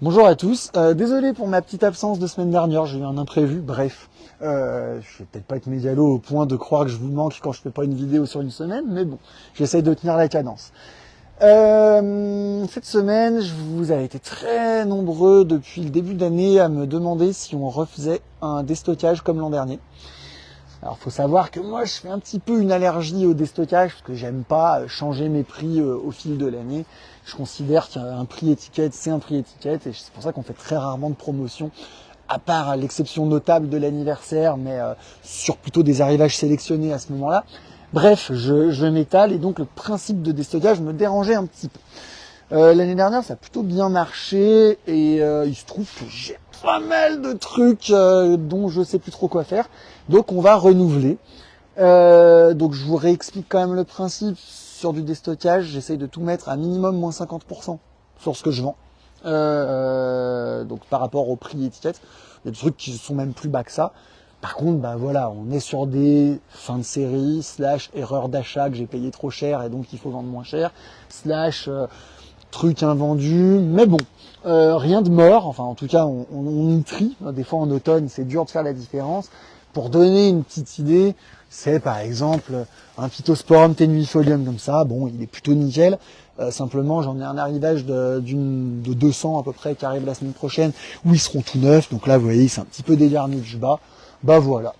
Bonjour à tous, désolé pour ma petite absence de semaine dernière, j'ai eu un imprévu, bref. Je vais peut-être pas être mégalo au point de croire que je vous manque quand je fais pas une vidéo sur une semaine, mais bon, j'essaye de tenir la cadence. Cette semaine, je vous ai été très nombreux depuis le début d'année à me demander si on refaisait un déstockage comme l'an dernier. Alors faut savoir que moi je fais un petit peu une allergie au déstockage parce que j'aime pas changer mes prix au fil de l'année. Je considère qu'un prix étiquette c'est un prix étiquette et c'est pour ça qu'on fait très rarement de promotion, à part à l'exception notable de l'anniversaire, mais sur plutôt des arrivages sélectionnés à ce moment-là. Bref, je m'étale et donc le principe de déstockage me dérangeait un petit peu. L'année dernière, ça a plutôt bien marché et il se trouve que j'ai pas mal de trucs dont je sais plus trop quoi faire. Donc on va renouveler. Donc je vous réexplique quand même le principe sur du déstockage. J'essaye de tout mettre à minimum moins 50% sur ce que je vends. Donc par rapport au prix étiquette, il y a des trucs qui sont même plus bas que ça. Par contre, bah voilà, on est sur des fins de série, / erreur d'achat que j'ai payé trop cher et donc il faut vendre moins cher, / truc invendu, mais bon, rien de mort, enfin en tout cas on y trie, des fois en automne c'est dur de faire la différence. Pour donner une petite idée, c'est par exemple un Phytosporum tenuifolium comme ça, bon il est plutôt nickel, simplement j'en ai un arrivage de 200 à peu près qui arrive la semaine prochaine, où ils seront tout neufs, donc là vous voyez c'est un petit peu dégarni du bas, bah voilà,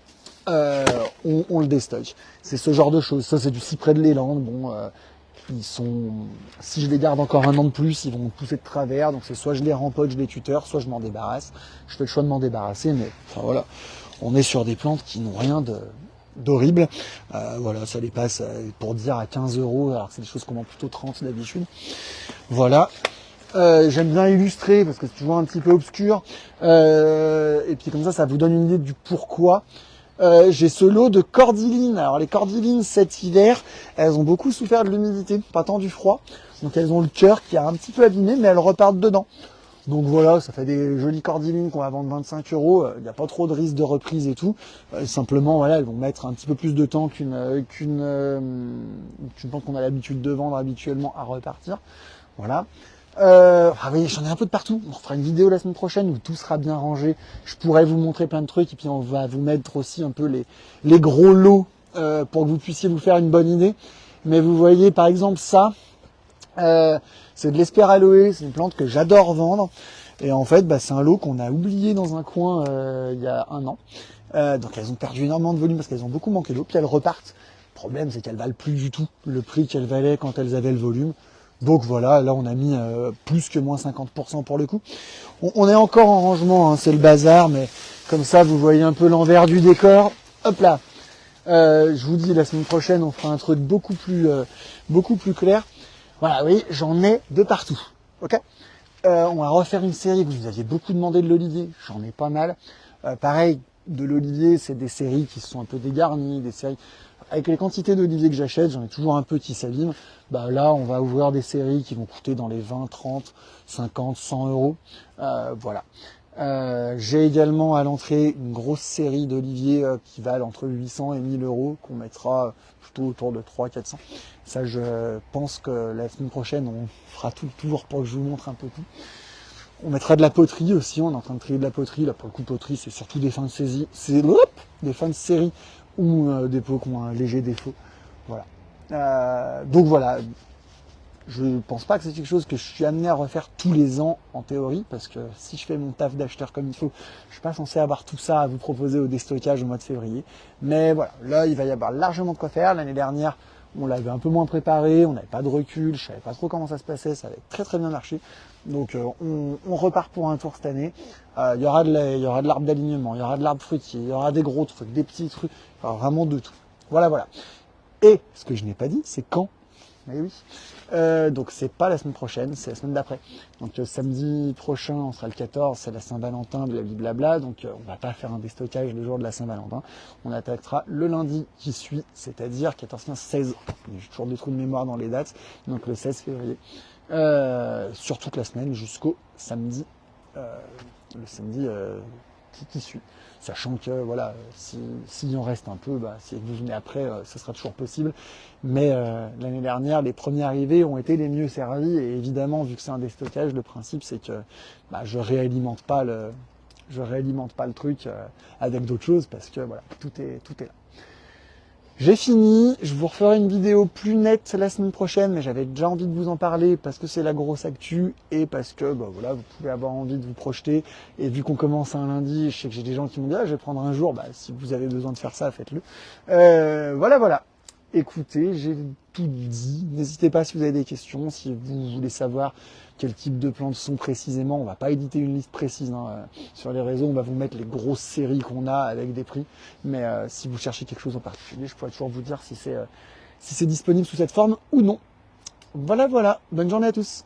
on le déstocke. C'est ce genre de choses, ça c'est du cyprès de l'élande, bon... ils sont, si je les garde encore un an de plus, ils vont pousser de travers. Donc c'est soit je les rempote, je les tuteur, soit je m'en débarrasse. Je fais le choix de m'en débarrasser, mais enfin voilà, on est sur des plantes qui n'ont rien d'horrible. Voilà, ça les passe pour dire à 15 euros, alors que c'est des choses qu'on vend plutôt 30 d'habitude. Voilà. J'aime bien illustrer parce que c'est toujours un petit peu obscur. Et puis comme ça vous donne une idée du pourquoi. J'ai ce lot de cordylines. Alors les cordylines cet hiver, elles ont beaucoup souffert de l'humidité, pas tant du froid. Donc elles ont le cœur qui a un petit peu abîmé, mais elles repartent dedans. Donc voilà, ça fait des jolies cordylines qu'on va vendre 25 euros. Il n'y a pas trop de risque de reprise et tout. Simplement, voilà, elles vont mettre un petit peu plus de temps qu'une plante qu'on a l'habitude de vendre habituellement à repartir. Voilà. Ah oui, j'en ai un peu de partout. On fera une vidéo la semaine prochaine où tout sera bien rangé. Je pourrais vous montrer plein de trucs et puis on va vous mettre aussi un peu les gros lots pour que vous puissiez vous faire une bonne idée. Mais vous voyez par exemple ça, c'est de l'espéraloe, c'est une plante que j'adore vendre. Et en fait, c'est un lot qu'on a oublié dans un coin il y a un an. Donc elles ont perdu énormément de volume parce qu'elles ont beaucoup manqué d'eau. Puis elles repartent. Le problème, c'est qu'elles valent plus du tout le prix qu'elles valaient quand elles avaient le volume. Donc voilà, là on a mis plus que moins 50% pour le coup. On est encore en rangement, hein, c'est le bazar, mais comme ça vous voyez un peu l'envers du décor. Hop là. Je vous dis la semaine prochaine on fera un truc beaucoup plus clair. Voilà, oui, j'en ai de partout. Ok. On va refaire une série. Vous aviez beaucoup demandé de l'olivier, j'en ai pas mal. Pareil, de l'olivier, c'est des séries qui sont un peu dégarnies, des séries. Avec les quantités d'olivier que j'achète, j'en ai toujours un peu qui s'abîment. Là, on va ouvrir des séries qui vont coûter dans les 20, 30, 50, 100 euros. Voilà. J'ai également à l'entrée une grosse série d'oliviers qui valent entre 800 et 1000 euros, qu'on mettra plutôt autour de 300, 400. Ça, je pense que la semaine prochaine, on fera tout toujours pour que je vous montre un peu tout. On mettra de la poterie aussi, on est en train de trier de la poterie. Là, pour le coup, poterie, c'est surtout des fins de saisie, des fins de série ou des pots qui ont un léger défaut. Voilà. Donc voilà, je pense pas que c'est quelque chose que je suis amené à refaire tous les ans en théorie, parce que si je fais mon taf d'acheteur comme il faut, je suis pas censé avoir tout ça à vous proposer au déstockage au mois de février. Mais voilà, là, il va y avoir largement de quoi faire. L'année dernière, on l'avait un peu moins préparé, on n'avait pas de recul, je savais pas trop comment ça se passait, ça avait très très bien marché. Donc on repart pour un tour cette année. Il y aura de l'arbre d'alignement, il y aura de l'arbre fruitier, il y aura des gros trucs, des petits trucs, enfin, vraiment de tout. Voilà. Et ce que je n'ai pas dit, c'est quand. Mais oui. Donc c'est pas la semaine prochaine, c'est la semaine d'après. Donc samedi prochain, on sera le 14, c'est la Saint-Valentin, blablabla. Donc on va pas faire un déstockage le jour de la Saint-Valentin. On attaquera le lundi qui suit, c'est-à-dire 14, 15, 16. J'ai toujours des trous de mémoire dans les dates. Donc le 16 février. Sur toute la semaine jusqu'au samedi. Le samedi qui suit. Sachant que voilà, s'il en reste un peu, bah, si vous venez après, ce sera toujours possible. Mais l'année dernière, les premiers arrivés ont été les mieux servis. Et évidemment, vu que c'est un déstockage, le principe c'est que bah, je réalimente pas le truc avec d'autres choses parce que voilà, tout est là. J'ai fini, je vous referai une vidéo plus nette la semaine prochaine, mais j'avais déjà envie de vous en parler parce que c'est la grosse actu et parce que bah voilà, vous pouvez avoir envie de vous projeter. Et vu qu'on commence un lundi, je sais que j'ai des gens qui m'ont dit ah, je vais prendre un jour, bah si vous avez besoin de faire ça, faites-le. Voilà. Écoutez, j'ai tout dit. N'hésitez pas si vous avez des questions, si vous voulez savoir quel type de plantes sont précisément. On va pas éditer une liste précise sur les réseaux, on va vous mettre les grosses séries qu'on a avec des prix. Mais si vous cherchez quelque chose en particulier, je pourrais toujours vous dire si c'est disponible sous cette forme ou non. Voilà. Bonne journée à tous.